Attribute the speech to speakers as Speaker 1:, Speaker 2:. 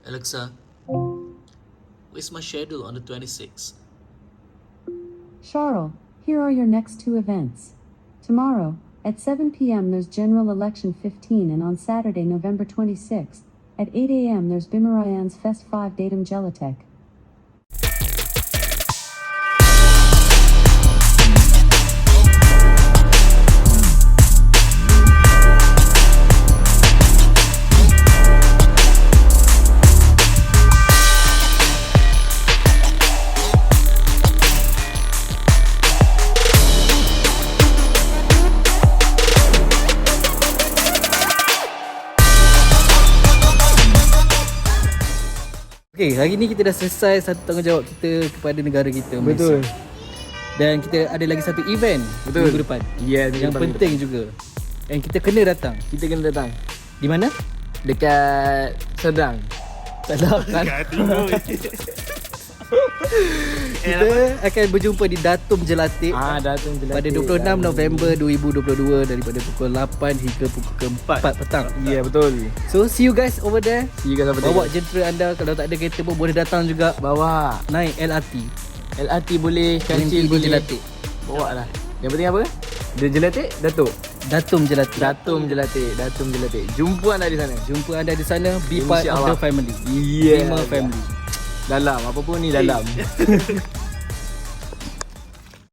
Speaker 1: Alexa, what's my schedule on the 26th?
Speaker 2: Charles, here are your next two events. Tomorrow, at 7 p.m. there's General Election 15, and on Saturday, November 26th, at 8 a.m. there's Bimmerianz Fest 5 Datum Jelatek.
Speaker 3: Okay, hari ni kita dah selesai satu tanggungjawab kita kepada negara kita, Malaysia.
Speaker 4: Betul.
Speaker 3: Dan kita ada lagi satu event minggu depan.
Speaker 4: Ya,
Speaker 3: yang penting juga. Dan kita kena datang.
Speaker 4: Kita kena datang.
Speaker 3: Di mana?
Speaker 4: Dekat Sedang.
Speaker 3: Tak tahu kan? Kita akan berjumpa di Datum Jelatek.
Speaker 4: Datum Jelatek.
Speaker 3: Pada 26 November 2022 daripada pukul 8 hingga pukul 4 petang.
Speaker 4: Ya, betul.
Speaker 3: So see you guys over there.
Speaker 4: See you guys over there.
Speaker 3: Bawa jentera anda. Kalau tak ada kereta pun boleh datang juga.
Speaker 4: Bawa.
Speaker 3: Naik LRT.
Speaker 4: LRT boleh, kancil
Speaker 3: Berhenti di
Speaker 4: boleh.
Speaker 3: Jelatek.
Speaker 4: Bawa lah. Yang penting apa? Dia Jelatek, Datuk.
Speaker 3: Datum Jelatek.
Speaker 4: Datum Jelatek, Datum Jelatek. Jumpa anda di sana.
Speaker 3: Jumpa anda di sana. Be part of the family.
Speaker 4: Yeah.
Speaker 3: Bima family.
Speaker 4: Dalam, apa pun ni dalam.